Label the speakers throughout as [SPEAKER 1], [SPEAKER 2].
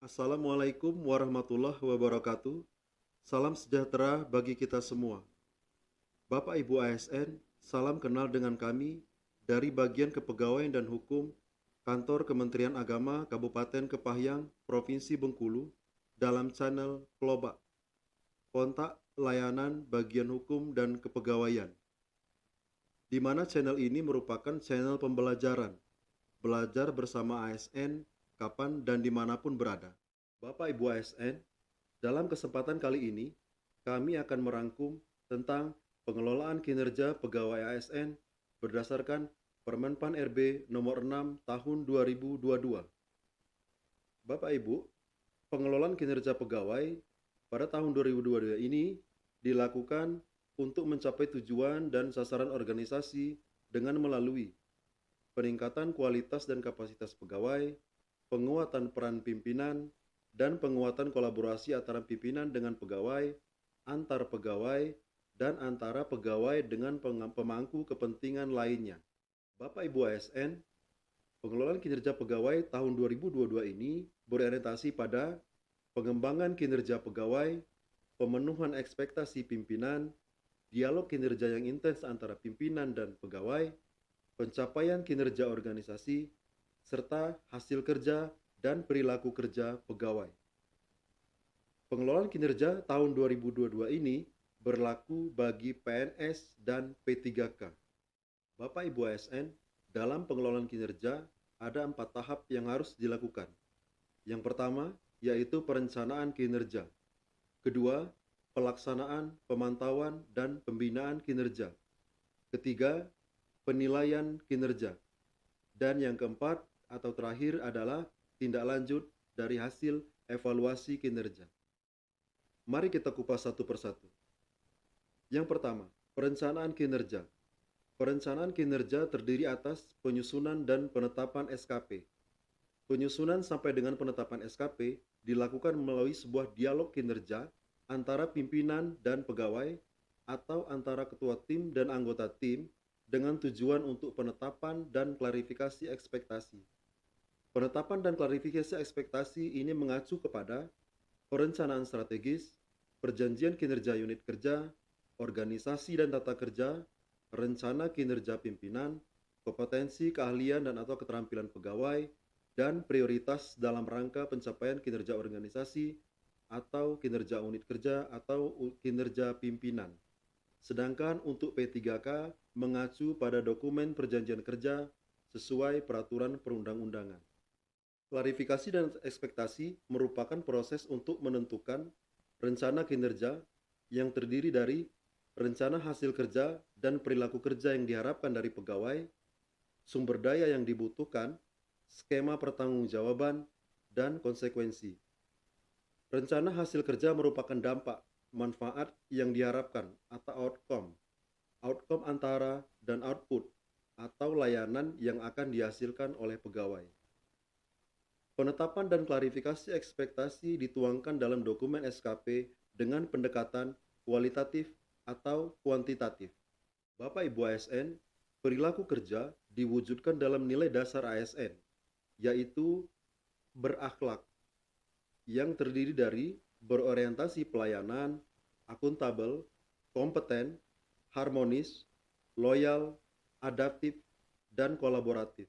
[SPEAKER 1] Assalamualaikum warahmatullahi wabarakatuh. Salam sejahtera bagi kita semua. Bapak Ibu ASN, salam kenal dengan kami dari Bagian Kepegawaian dan Hukum Kantor Kementerian Agama Kabupaten Kepahyang, Provinsi Bengkulu dalam channel Klobak, Kontak Layanan Bagian Hukum dan Kepegawaian, di mana channel ini merupakan channel pembelajaran, belajar bersama ASN kapan dan dimanapun berada. Bapak Ibu ASN, dalam kesempatan kali ini, kami akan merangkum tentang pengelolaan kinerja pegawai ASN berdasarkan Permenpan RB nomor 6 tahun 2022. Bapak Ibu, pengelolaan kinerja pegawai pada tahun 2022 ini dilakukan untuk mencapai tujuan dan sasaran organisasi dengan melalui peningkatan kualitas dan kapasitas pegawai, penguatan peran pimpinan, dan penguatan kolaborasi antara pimpinan dengan pegawai, antar pegawai, dan antara pegawai dengan pemangku kepentingan lainnya. Bapak Ibu ASN, pengelolaan kinerja pegawai tahun 2022 ini berorientasi pada pengembangan kinerja pegawai, pemenuhan ekspektasi pimpinan, dialog kinerja yang intens antara pimpinan dan pegawai, pencapaian kinerja organisasi, serta hasil kerja dan perilaku kerja pegawai. Pengelolaan kinerja tahun 2022 ini berlaku bagi PNS dan P3K. Bapak Ibu ASN, dalam pengelolaan kinerja ada 4 tahap yang harus dilakukan. Yang pertama, yaitu perencanaan kinerja. Kedua, pelaksanaan, pemantauan, dan pembinaan kinerja. Ketiga, penilaian kinerja. Dan yang keempat atau terakhir adalah tindak lanjut dari hasil evaluasi kinerja. Mari kita kupas satu persatu. Yang pertama, perencanaan kinerja. Perencanaan kinerja terdiri atas penyusunan dan penetapan SKP. Penyusunan sampai dengan penetapan SKP dilakukan melalui sebuah dialog kinerja antara pimpinan dan pegawai atau antara ketua tim dan anggota tim dengan tujuan untuk penetapan dan klarifikasi ekspektasi. Penetapan dan klarifikasi ekspektasi ini mengacu kepada perencanaan strategis, perjanjian kinerja unit kerja, organisasi dan tata kerja, rencana kinerja pimpinan, kompetensi, keahlian dan atau keterampilan pegawai, dan prioritas dalam rangka pencapaian kinerja organisasi atau kinerja unit kerja atau kinerja pimpinan. Sedangkan untuk P3K mengacu pada dokumen perjanjian kerja sesuai peraturan perundang-undangan. Klarifikasi dan ekspektasi merupakan proses untuk menentukan rencana kinerja yang terdiri dari rencana hasil kerja dan perilaku kerja yang diharapkan dari pegawai, sumber daya yang dibutuhkan, skema pertanggungjawaban, dan konsekuensi. Rencana hasil kerja merupakan dampak, manfaat yang diharapkan atau outcome antara dan output atau layanan yang akan dihasilkan oleh pegawai. Penetapan dan klarifikasi ekspektasi dituangkan dalam dokumen SKP dengan pendekatan kualitatif atau kuantitatif. Bapak Ibu ASN, perilaku kerja diwujudkan dalam nilai dasar ASN, yaitu berakhlak, yang terdiri dari berorientasi pelayanan, akuntabel, kompeten, harmonis, loyal, adaptif, dan kolaboratif.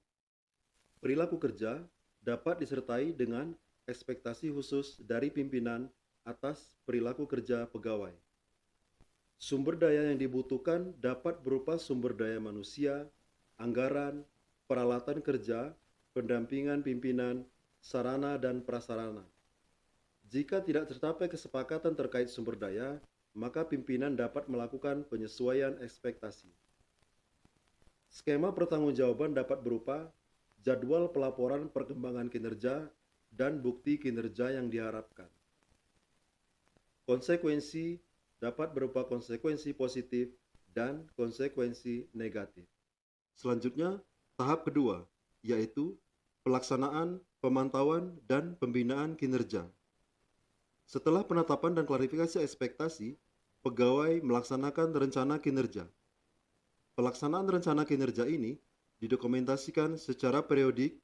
[SPEAKER 1] Perilaku kerja dapat disertai dengan ekspektasi khusus dari pimpinan atas perilaku kerja pegawai. Sumber daya yang dibutuhkan dapat berupa sumber daya manusia, anggaran, peralatan kerja, pendampingan pimpinan, sarana dan prasarana. Jika tidak tercapai kesepakatan terkait sumber daya, maka pimpinan dapat melakukan penyesuaian ekspektasi. Skema pertanggungjawaban dapat berupa jadwal pelaporan perkembangan kinerja dan bukti kinerja yang diharapkan. Konsekuensi dapat berupa konsekuensi positif dan konsekuensi negatif. Selanjutnya, tahap kedua, yaitu pelaksanaan, pemantauan, dan pembinaan kinerja. Setelah penetapan dan klarifikasi ekspektasi, pegawai melaksanakan rencana kinerja. Pelaksanaan rencana kinerja ini didokumentasikan secara periodik,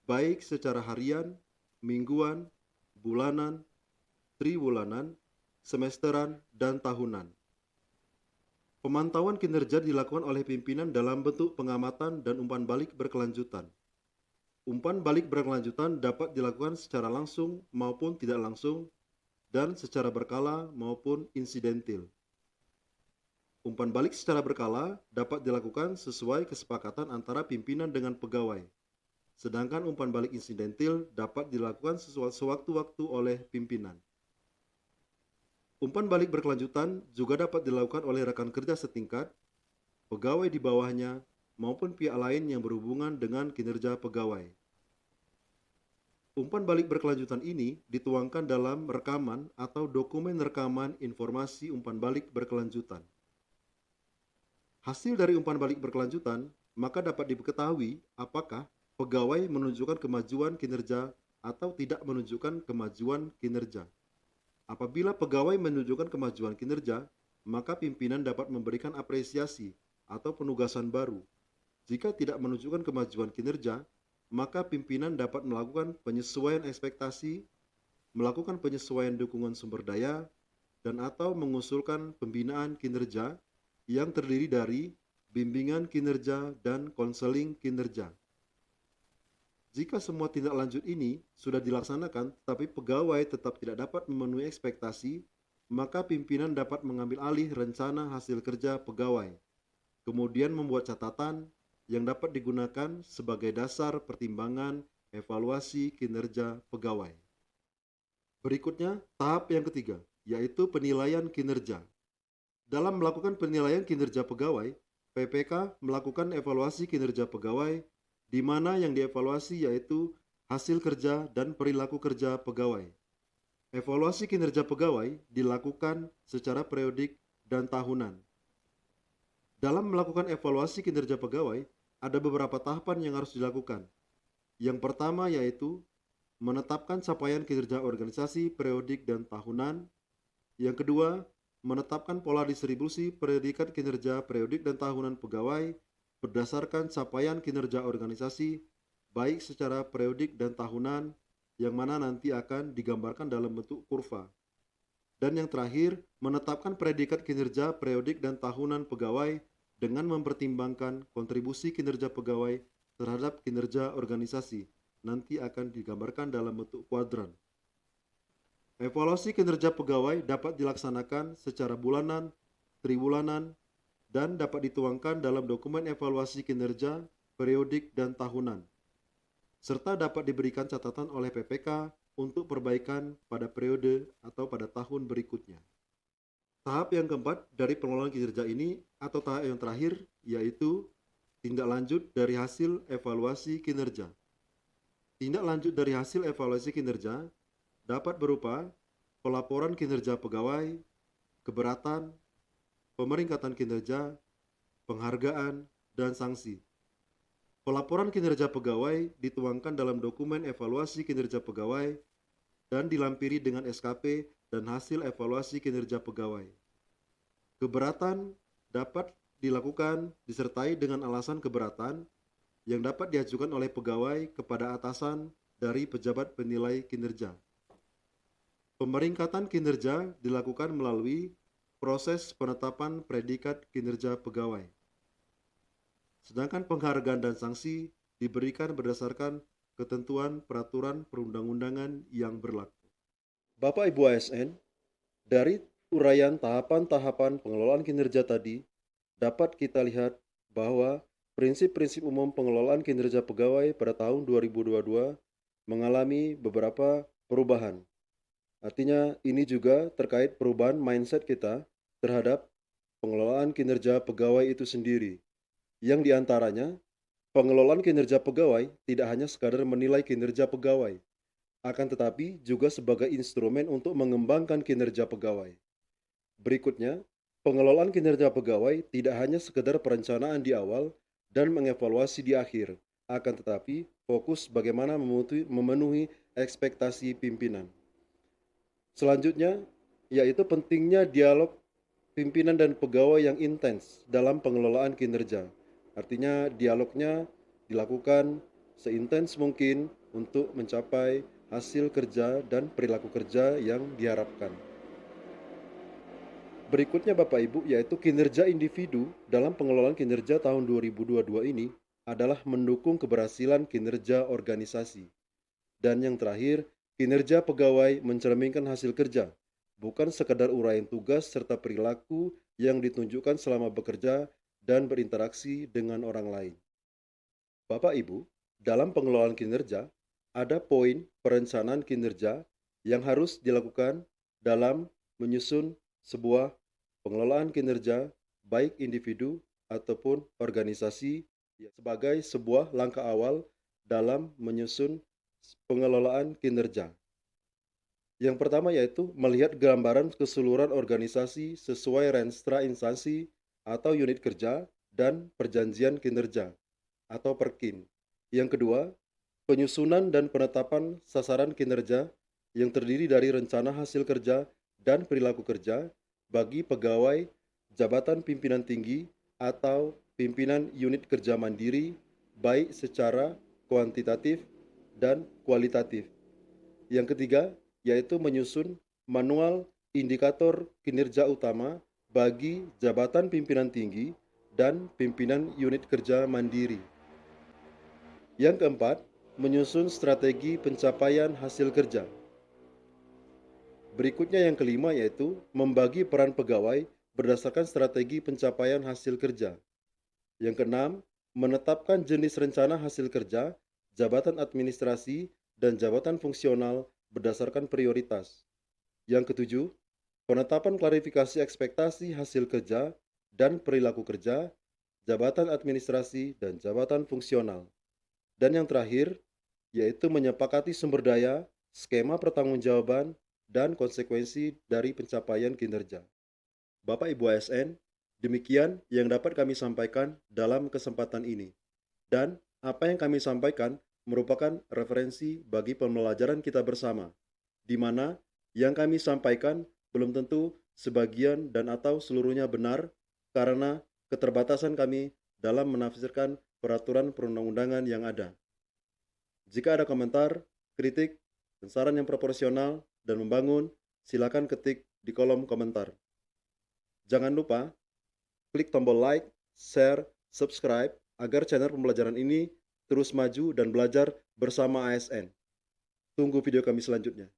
[SPEAKER 1] baik secara harian, mingguan, bulanan, triwulanan, semesteran, dan tahunan. Pemantauan kinerja dilakukan oleh pimpinan dalam bentuk pengamatan dan umpan balik berkelanjutan. Umpan balik berkelanjutan dapat dilakukan secara langsung maupun tidak langsung dan secara berkala maupun insidentil. Umpan balik secara berkala dapat dilakukan sesuai kesepakatan antara pimpinan dengan pegawai. Sedangkan umpan balik insidentil dapat dilakukan sewaktu-waktu oleh pimpinan. Umpan balik berkelanjutan juga dapat dilakukan oleh rekan kerja setingkat, pegawai di bawahnya, maupun pihak lain yang berhubungan dengan kinerja pegawai. Umpan balik berkelanjutan ini dituangkan dalam rekaman atau dokumen rekaman informasi umpan balik berkelanjutan. Hasil dari umpan balik berkelanjutan maka dapat diketahui apakah pegawai menunjukkan kemajuan kinerja atau tidak menunjukkan kemajuan kinerja. Apabila pegawai menunjukkan kemajuan kinerja, maka pimpinan dapat memberikan apresiasi atau penugasan baru. Jika tidak menunjukkan kemajuan kinerja, maka pimpinan dapat melakukan penyesuaian ekspektasi, melakukan penyesuaian dukungan sumber daya, dan atau mengusulkan pembinaan kinerja yang terdiri dari bimbingan kinerja dan konseling kinerja. Jika semua tindak lanjut ini sudah dilaksanakan tetapi pegawai tetap tidak dapat memenuhi ekspektasi, maka pimpinan dapat mengambil alih rencana hasil kerja pegawai, kemudian membuat catatan yang dapat digunakan sebagai dasar pertimbangan evaluasi kinerja pegawai. Berikutnya, tahap yang ketiga, yaitu penilaian kinerja. Dalam melakukan penilaian kinerja pegawai, PPK melakukan evaluasi kinerja pegawai di mana yang dievaluasi yaitu hasil kerja dan perilaku kerja pegawai. Evaluasi kinerja pegawai dilakukan secara periodik dan tahunan. Dalam melakukan evaluasi kinerja pegawai, ada beberapa tahapan yang harus dilakukan. Yang pertama yaitu menetapkan capaian kinerja organisasi periodik dan tahunan. Yang kedua, menetapkan pola distribusi predikat kinerja periodik dan tahunan pegawai berdasarkan capaian kinerja organisasi, baik secara periodik dan tahunan, yang mana nanti akan digambarkan dalam bentuk kurva. Dan yang terakhir, menetapkan predikat kinerja periodik dan tahunan pegawai dengan mempertimbangkan kontribusi kinerja pegawai terhadap kinerja organisasi, nanti akan digambarkan dalam bentuk kuadran. Evaluasi kinerja pegawai dapat dilaksanakan secara bulanan, triwulanan, dan dapat dituangkan dalam dokumen evaluasi kinerja, periodik, dan tahunan, serta dapat diberikan catatan oleh PPK untuk perbaikan pada periode atau pada tahun berikutnya. Tahap yang keempat dari pengelolaan kinerja ini atau tahap yang terakhir yaitu tindak lanjut dari hasil evaluasi kinerja. Tindak lanjut dari hasil evaluasi kinerja dapat berupa pelaporan kinerja pegawai, keberatan, pemeringkatan kinerja, penghargaan, dan sanksi. Pelaporan kinerja pegawai dituangkan dalam dokumen evaluasi kinerja pegawai dan dilampiri dengan SKP dan hasil evaluasi kinerja pegawai. Keberatan dapat dilakukan disertai dengan alasan keberatan yang dapat diajukan oleh pegawai kepada atasan dari pejabat penilai kinerja. Pemeringkatan kinerja dilakukan melalui proses penetapan predikat kinerja pegawai. Sedangkan penghargaan dan sanksi diberikan berdasarkan ketentuan peraturan perundang-undangan yang berlaku. Bapak Ibu ASN, dari uraian tahapan-tahapan pengelolaan kinerja tadi, dapat kita lihat bahwa prinsip-prinsip umum pengelolaan kinerja pegawai pada tahun 2022 mengalami beberapa perubahan. Artinya ini juga terkait perubahan mindset kita terhadap pengelolaan kinerja pegawai itu sendiri, yang diantaranya pengelolaan kinerja pegawai tidak hanya sekadar menilai kinerja pegawai, akan tetapi juga sebagai instrumen untuk mengembangkan kinerja pegawai. Berikutnya, pengelolaan kinerja pegawai tidak hanya sekedar perencanaan di awal dan mengevaluasi di akhir, akan tetapi fokus bagaimana memenuhi ekspektasi pimpinan. Selanjutnya, yaitu pentingnya dialog pimpinan dan pegawai yang intens dalam pengelolaan kinerja. Artinya dialognya dilakukan seintens mungkin untuk mencapai hasil kerja dan perilaku kerja yang diharapkan. Berikutnya Bapak Ibu, yaitu kinerja individu dalam pengelolaan kinerja tahun 2022 ini adalah mendukung keberhasilan kinerja organisasi. Dan yang terakhir, kinerja pegawai mencerminkan hasil kerja, bukan sekadar uraian tugas serta perilaku yang ditunjukkan selama bekerja dan berinteraksi dengan orang lain. Bapak Ibu, dalam pengelolaan kinerja, ada poin perencanaan kinerja yang harus dilakukan dalam menyusun sebuah pengelolaan kinerja baik individu ataupun organisasi sebagai sebuah langkah awal dalam menyusun pengelolaan kinerja. Yang pertama yaitu melihat gambaran keseluruhan organisasi sesuai renstra instansi atau unit kerja dan perjanjian kinerja atau Perkin. Yang kedua, penyusunan dan penetapan sasaran kinerja yang terdiri dari rencana hasil kerja dan perilaku kerja bagi pegawai jabatan pimpinan tinggi atau pimpinan unit kerja mandiri baik secara kuantitatif dan kualitatif. Yang ketiga, yaitu menyusun manual indikator kinerja utama bagi jabatan pimpinan tinggi dan pimpinan unit kerja mandiri. Yang keempat, menyusun strategi pencapaian hasil kerja. Berikutnya yang kelima yaitu membagi peran pegawai berdasarkan strategi pencapaian hasil kerja. Yang keenam, menetapkan jenis rencana hasil kerja, jabatan administrasi, dan jabatan fungsional berdasarkan prioritas. Yang ketujuh, penetapan klarifikasi ekspektasi hasil kerja dan perilaku kerja, jabatan administrasi, dan jabatan fungsional. Dan yang terakhir, yaitu menyepakati sumber daya, skema pertanggungjawaban, dan konsekuensi dari pencapaian kinerja. Bapak Ibu ASN, demikian yang dapat kami sampaikan dalam kesempatan ini. Dan apa yang kami sampaikan merupakan referensi bagi pembelajaran kita bersama, di mana yang kami sampaikan belum tentu sebagian dan atau seluruhnya benar karena keterbatasan kami dalam menafsirkan peraturan perundang-undangan yang ada. Jika ada komentar, kritik, dan saran yang proporsional dan membangun, silakan ketik di kolom komentar. Jangan lupa klik tombol like, share, subscribe agar channel pembelajaran ini terus maju dan belajar bersama ASN. Tunggu video kami selanjutnya.